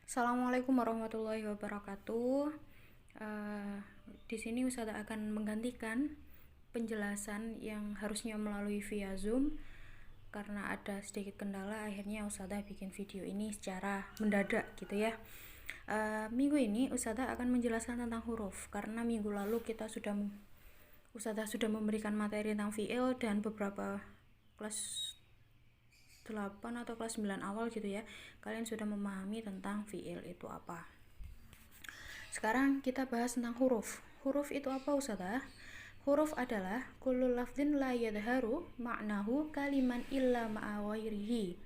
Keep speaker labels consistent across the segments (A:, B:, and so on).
A: Assalamualaikum warahmatullahi wabarakatuh. Di sini Ustazah akan menggantikan penjelasan yang harusnya melalui via Zoom karena ada sedikit kendala. Akhirnya Ustazah bikin video ini secara mendadak gitu ya. Minggu ini Ustazah akan menjelaskan tentang huruf karena minggu lalu Ustazah sudah memberikan materi tentang fiil dan beberapa kelas 8 atau kelas 9 awal gitu ya, kalian sudah memahami tentang fiil itu apa. Sekarang kita bahas tentang huruf. Huruf itu apa Ustazah? Huruf adalah kullu lafdhin la yadharu ma'nahu kaliman illa ma'a ghairihi.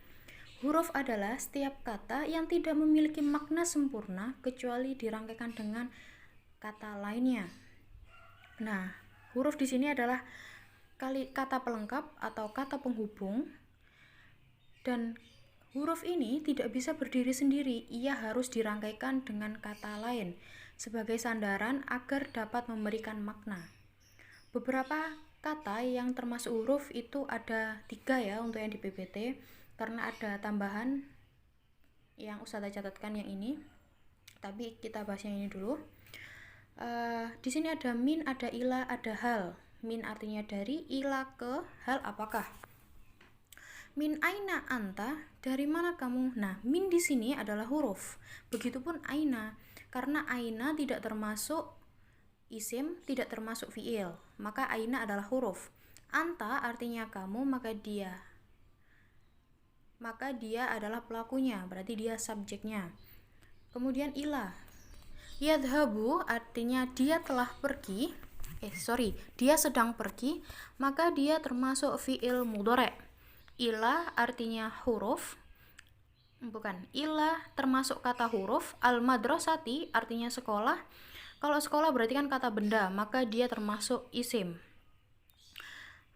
A: Huruf adalah setiap kata yang tidak memiliki makna sempurna kecuali dirangkaikan dengan kata lainnya. Nah, huruf di sini adalah kata pelengkap atau kata penghubung. Dan huruf ini tidak bisa berdiri sendiri, ia harus dirangkaikan dengan kata lain sebagai sandaran agar dapat memberikan makna. Beberapa kata yang termasuk huruf itu ada 3 ya untuk yang di PPT, karena ada tambahan yang Ustazah catatkan yang ini, tapi kita bahas yang ini dulu. Di sini ada min, ada ila, ada hal. Min artinya dari, ila ke, hal apakah. Min aina anta, dari mana kamu? Nah, min di sini adalah huruf. Begitupun aina, karena aina tidak termasuk isim, tidak termasuk fiil, maka aina adalah huruf. Anta artinya kamu, maka dia adalah pelakunya, berarti dia subjeknya. Kemudian ila, yadhabu artinya dia telah pergi, dia sedang pergi, maka dia termasuk fiil mudhari'. Ila artinya huruf, ila termasuk kata huruf. Al madrasati artinya sekolah. Kalau sekolah berarti kan kata benda, maka dia termasuk isim.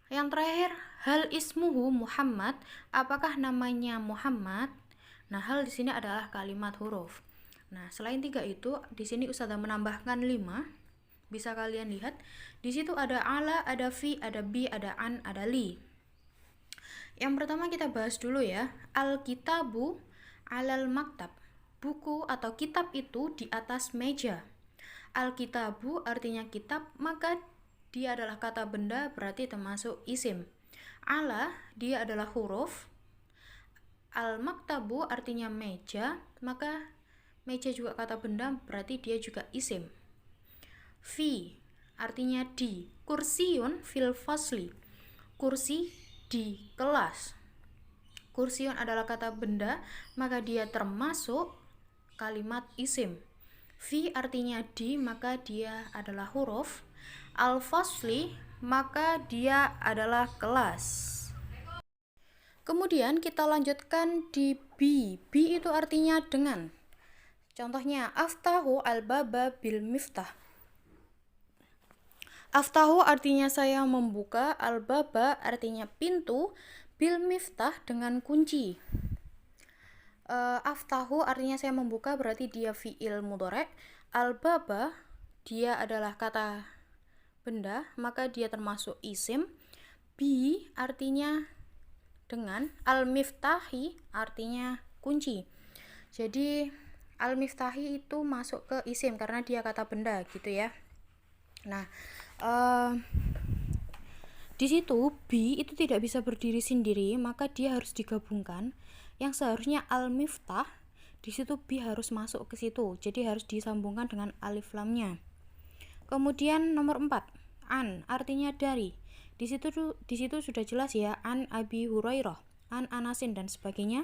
A: Yang terakhir, hal ismuhu Muhammad, apakah namanya Muhammad? Nah, hal di sini adalah kalimat huruf. Nah, selain 3 itu, di sini Ustazah menambahkan 5. Bisa kalian lihat, di situ ada ala, ada fi, ada bi, ada an, ada li. Yang pertama kita bahas dulu ya, al-kitabu alal maktab. Buku atau kitab itu di atas meja. Al-kitabu artinya kitab, maka dia adalah kata benda, berarti termasuk isim. Ala, dia adalah huruf. Al-maktabu artinya meja, maka meja juga kata benda, berarti dia juga isim. Fi, artinya di. Kursiun fil fasli, kursi di kelas. Kursiun adalah kata benda, maka dia termasuk kalimat isim. Fi artinya di, maka dia adalah huruf. Al-fasli, maka dia adalah kelas. Kemudian kita lanjutkan di bi. Bi itu artinya dengan. Contohnya, aftahu al-baba bil miftah. Aftahu artinya saya membuka, al-baba artinya pintu, bil miftah dengan kunci. Aftahu artinya saya membuka, berarti dia fi'il mudhari'. Al-baba dia adalah kata benda, maka dia termasuk isim. Bi artinya dengan, al-miftahi artinya kunci. Jadi al-miftahi itu masuk ke isim karena dia kata benda gitu ya. Nah, di situ bi itu tidak bisa berdiri sendiri, maka dia harus digabungkan. Yang seharusnya al-miftah, di situ bi harus masuk ke situ, jadi harus disambungkan dengan alif lamnya. Kemudian nomor 4, an artinya dari. Di situ sudah jelas ya, an Abi Hurairah, an Anasin dan sebagainya.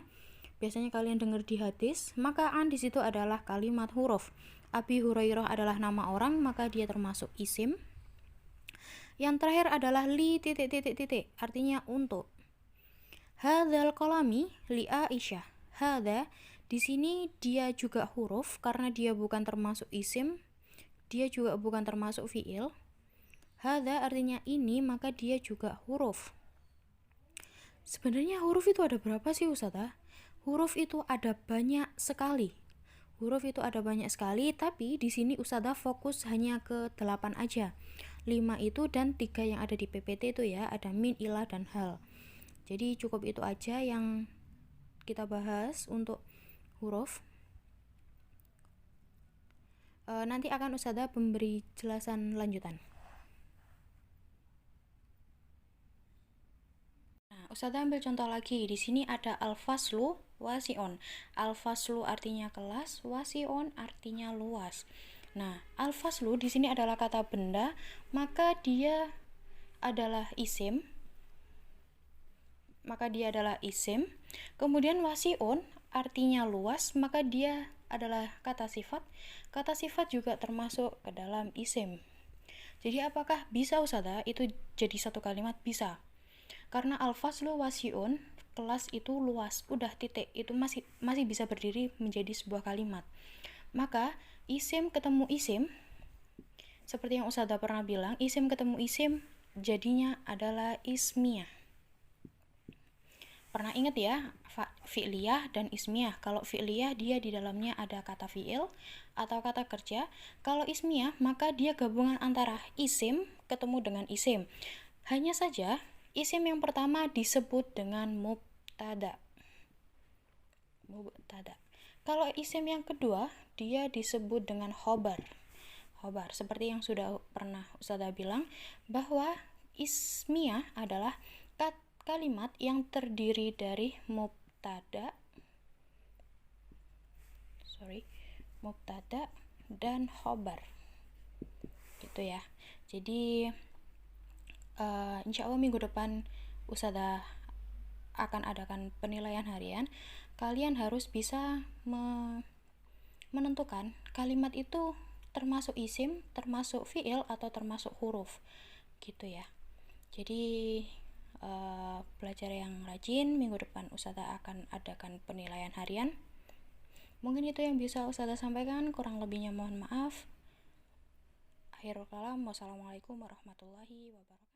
A: Biasanya kalian dengar di hadis, maka an di situ adalah kalimat huruf. Abi Hurairah adalah nama orang, maka dia termasuk isim. Yang terakhir adalah li titik, artinya untuk. Hadzal qalami li Aisyah. Hadza di sini dia juga huruf karena dia bukan termasuk isim, dia juga bukan termasuk fiil. Hadza artinya ini, maka dia juga huruf. Sebenarnya huruf itu ada berapa sih Ustazah? Huruf itu ada banyak sekali. Tapi di sini Ustazah fokus hanya ke 8 aja. 5 itu dan 3 yang ada di PPT itu ya, ada min, ilah, dan hal. Jadi cukup itu aja yang kita bahas untuk huruf. Nanti akan Ustazah memberi jelasan lanjutan. Nah, Ustazah ambil contoh lagi. Di sini ada al-faslu wasi'un. Al-faslu artinya kelas, wasi'un artinya luas. Nah, al-faslu di sini adalah kata benda, maka dia adalah isim. Kemudian wasi'un artinya luas, maka dia adalah kata sifat. Kata sifat juga termasuk ke dalam isim. Jadi apakah bisa Ustazah itu jadi satu kalimat? Bisa. Karena al-faslu wasi'un, kelas itu luas, udah titik, itu masih bisa berdiri menjadi sebuah kalimat. Maka isim ketemu isim, seperti yang Ustazah pernah bilang, isim ketemu isim jadinya adalah ismiyah. Pernah ingat ya, fi'liyah dan ismiyah. Kalau fi'liyah dia di dalamnya ada kata fi'il atau kata kerja. Kalau ismiyah maka dia gabungan antara isim ketemu dengan isim. Hanya saja isim yang pertama disebut dengan mubtada. Kalau isim yang kedua dia disebut dengan khobar. Seperti yang sudah pernah Ustazah bilang, bahwa ismiyah adalah kalimat yang terdiri dari mubtada dan khobar, gitu ya. Jadi insya Allah minggu depan Ustazah akan adakan penilaian harian. Kalian harus bisa menentukan kalimat itu termasuk isim, termasuk fi'il, atau termasuk huruf, gitu ya. Jadi belajar yang rajin. Minggu depan Ustazah akan adakan penilaian harian. Mungkin itu yang bisa Ustazah sampaikan, kurang lebihnya mohon maaf. Akhirul kalam, wassalamualaikum warahmatullahi wabarakatuh.